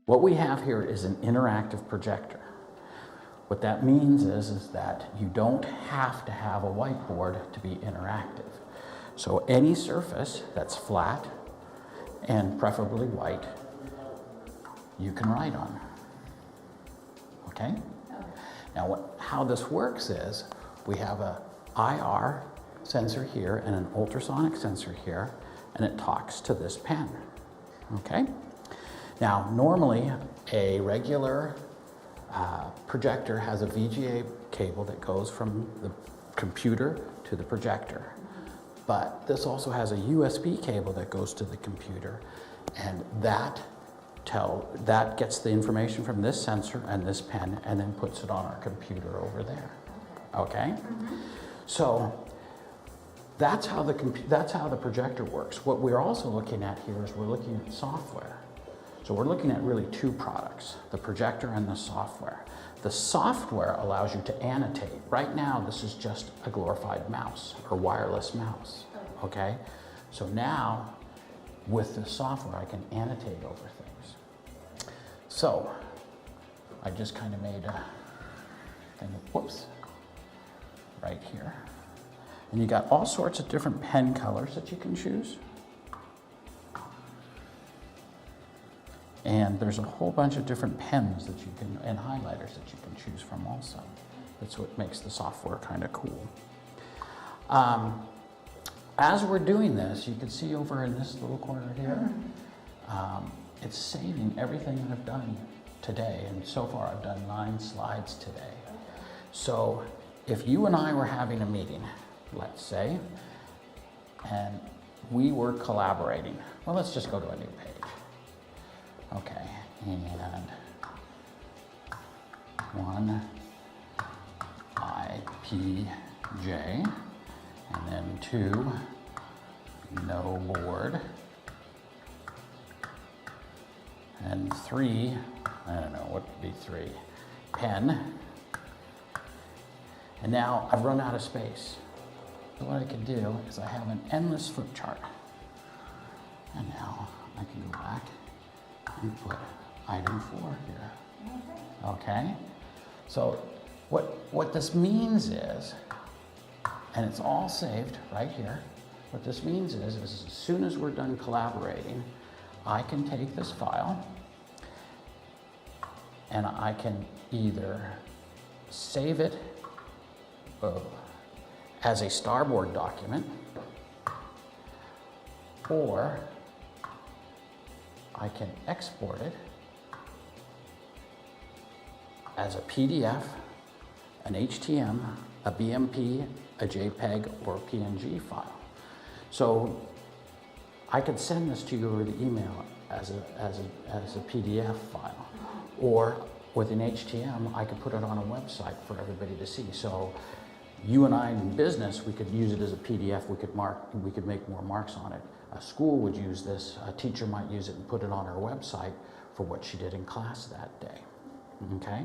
What we have here is an interactive projector. What that means is that you don't have to have a whiteboard to be interactive. So any surface that's flat and preferably white, you can write on. Okay? Now how this works is we have a IR sensor here and an ultrasonic sensor here, and it talks to this pen. Okay? Now normally a regular projector has a VGA cable that goes from the computer to the projector. But this also has a USB cable that goes to the computer, and that gets the information from this sensor and this pen and then puts it on our computer over there. Okay? So that's how the projector works. What we're also looking at here is we're looking at software. So we're looking at really two products, the projector and the software. The software allows you to annotate. Right now, this is just a glorified mouse or wireless mouse, okay? So now, with the software, I can annotate over things. So, I just kind of made a thing of, whoops, right here. And you got all sorts of different pen colors that you can choose. And there's a whole bunch of different pens that you can, and highlighters that you can choose from also. That's what makes the software kind of cool. As we're doing this, you can see over in this little corner here, it's saving everything that I've done today. And so far I've done 9 slides today. So if you and I were having a meeting, let's say, and we were collaborating, well, let's just go to a new page. Okay, and 1 IPJ, and then 2 no board, and 3, I don't know, what would be 3? Pen. And now I've run out of space. So what I can do is I have an endless flip chart. And now I can go back and put item 4 here. Okay? So what this means is, and it's all saved right here, what this means is as soon as we're done collaborating, I can take this file and I can either save it as a Starboard document, or I can export it as a PDF, an HTML, a BMP, a JPEG, or a PNG file. So I could send this to you over the email as a PDF file, or with an HTML, I could put it on a website for everybody to see. So you and I in business, we could use it as a PDF. We could make more marks on it. A school would use this. A teacher might use it and put it on her website for what she did in class that day. Okay?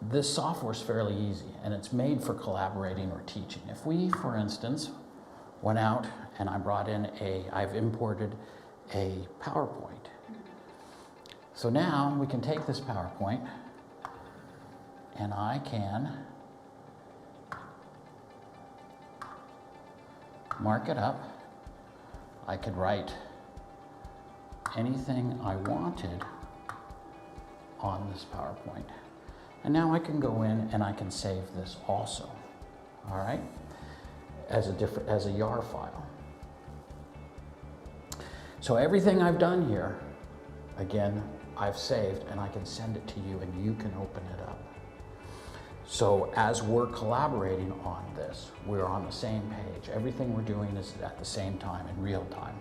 This software is fairly easy, and it's made for collaborating or teaching. If we, for instance, went out and I brought in I've imported a PowerPoint. So now we can take this PowerPoint and I can mark it up. I could write anything I wanted on this PowerPoint. And now I can go in and I can save this also, all right, as a YAR file. So everything I've done here, again, I've saved and I can send it to you and you can open it up. So as we're collaborating on this, we're on the same page. Everything we're doing is at the same time, in real time.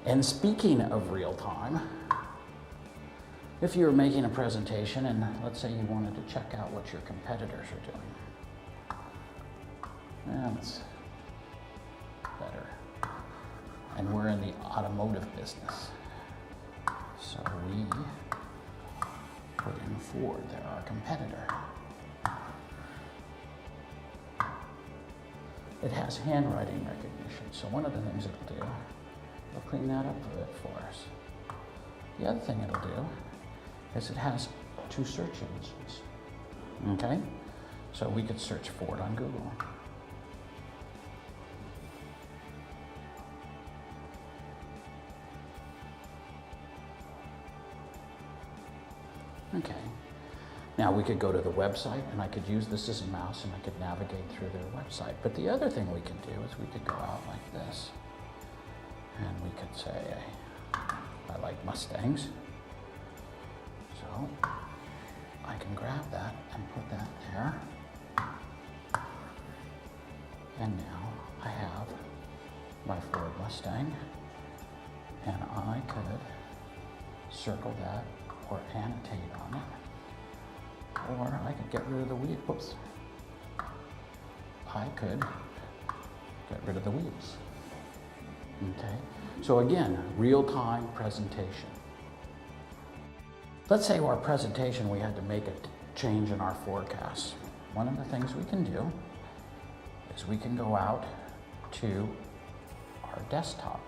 And speaking of real time, if you were making a presentation and let's say you wanted to check out what your competitors are doing, that's better. And we're in the automotive business. So we put in Ford, they're our competitor. it has handwriting recognition. So one of the things it'll do, it'll clean that up a bit for us. The other thing it'll do is it has 2 search engines, okay? So we could search for it on Google. Okay, now we could go to the website and I could use this as a mouse and I could navigate through their website. But the other thing we could do is we could go out like this and we could say, I like Mustangs. So I can grab that and put that there. And now I have my Ford Mustang and I could circle that or annotate on it, or I could get rid of the wheel. Whoops. I could get rid of the wheels. Okay, so again, real-time presentation. Let's say our presentation, we had to make a change in our forecast. One of the things we can do is we can go out to our desktop.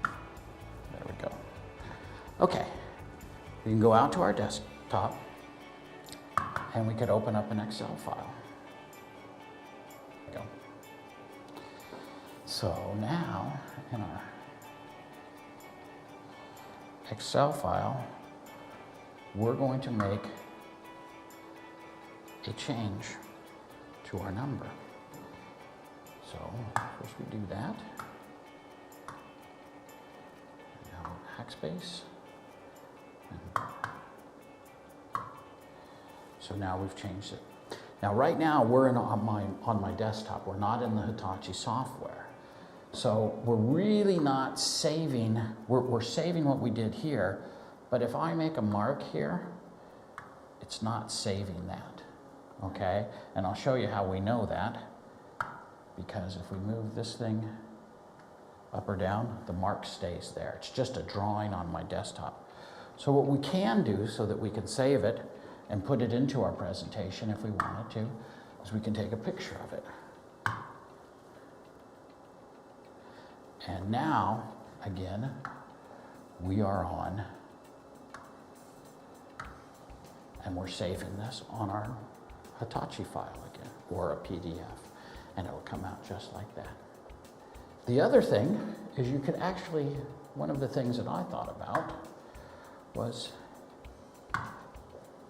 There we go. Okay, we can go out to our desktop and we could open up an Excel file. There we go. So now in our Excel file, we're going to make a change to our number. So first we do that. Now backspace. So now we've changed it. Now right now we're on my desktop. We're not in the Hitachi software. So we're really not saving, we're saving what we did here, but if I make a mark here, it's not saving that, okay? And I'll show you how we know that, because if we move this thing up or down, the mark stays there. It's just a drawing on my desktop. So what we can do so that we can save it and put it into our presentation if we wanted to, is we can take a picture of it. And now, again, we are on, and we're saving this on our Hitachi file again, or a PDF, and it'll come out just like that. The other thing is you could actually, one of the things that I thought about was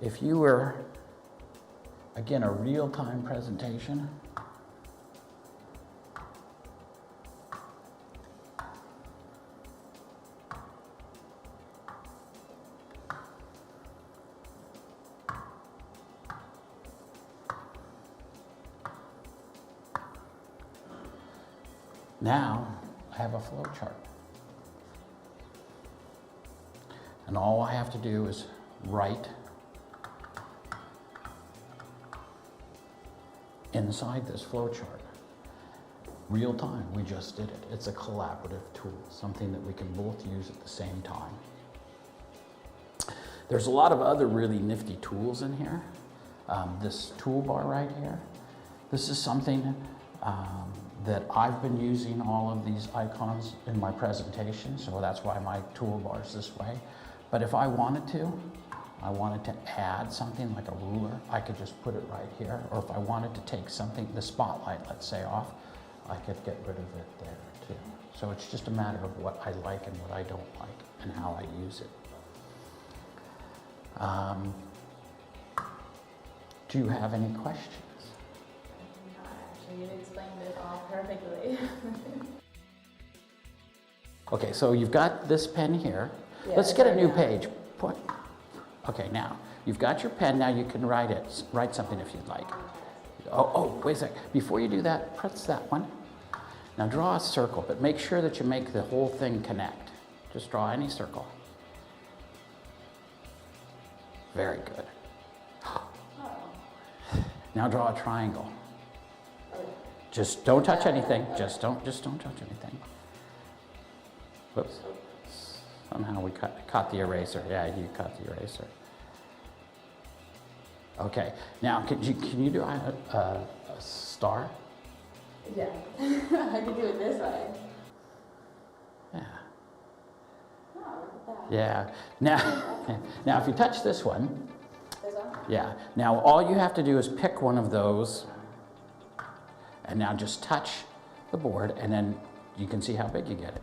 if you were, again, a real-time presentation, now I have a flow chart. And all I have to do is write inside this flow chart. Real time, we just did it. It's a collaborative tool, something that we can both use at the same time. There's a lot of other really nifty tools in here. This toolbar right here, this is something that I've been using all of these icons in my presentation, so that's why my toolbar is this way. But if I wanted to add something like a ruler, I could just put it right here. Or if I wanted to take something, the spotlight, let's say, off, I could get rid of it there too. So it's just a matter of what I like and what I don't like and how I use it. Do you have any questions? You explained it all perfectly. Okay, so you've got this pen here. Yeah, Let's get a new page. Okay, now you've got your pen. Now you can write something if you'd like. Oh, wait a sec. Before you do that, press that one. Now draw a circle, but make sure that you make the whole thing connect. Just draw any circle. Very good. Now draw a triangle. Just don't touch anything. Just don't touch anything. Whoops. Somehow we caught the eraser. Yeah, you caught the eraser. Okay. Now, can you do a star? Yeah. I could do it this way. Yeah. Oh, look at that. Yeah. Now if you touch this one, This one? yeah. Now all you have to do is pick one of those, and now just touch the board, and then you can see how big you get it.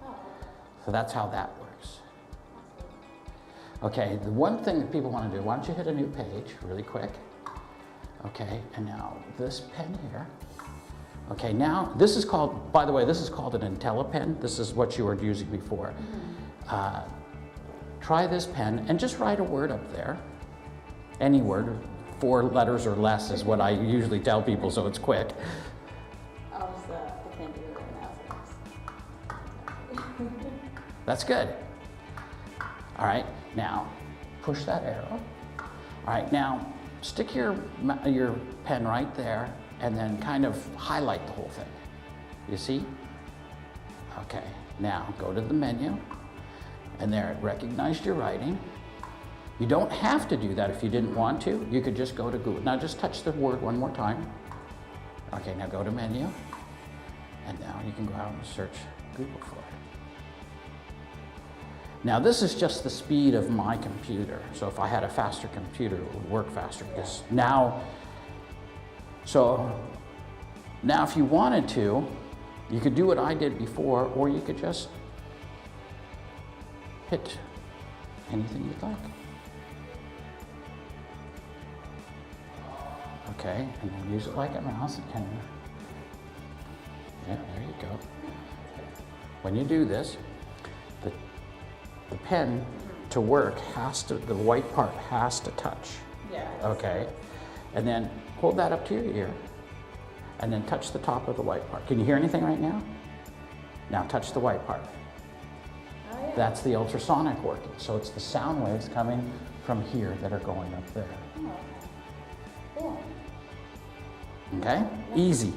Oh, okay. So that's how that works. Okay, the one thing that people want to do, why don't you hit a new page really quick? Okay, and now this pen here. Okay, now this is called, by the way, this is called an IntelliPen. This is what you were using before. Try this pen and just write a word up there. Any word, 4 letters or less is what I usually tell people, so it's quick. I'll just, I can't do it right now. That's good. All right, now push that arrow. All right, now stick your pen right there and then kind of highlight the whole thing. You see? Okay, now go to the menu, and there it recognized your writing. You don't have to do that if you didn't want to. You could just go to Google. Now just touch the word one more time. Okay, now go to menu, and now you can go out and search Google for it. Now this is just the speed of my computer. So if I had a faster computer, it would work faster. Because now if you wanted to, you could do what I did before, or you could just hit anything you'd like. Okay, and then use it like a mouse. Yeah, there you go. When you do this, the pen to work the white part has to touch. Yeah. Okay, and then hold that up to your ear, and then touch the top of the white part. Can you hear anything right now? Now touch the white part. Oh, yeah. That's the ultrasonic working. So it's the sound waves coming from here that are going up there. Oh, okay. Cool. Okay? Easy.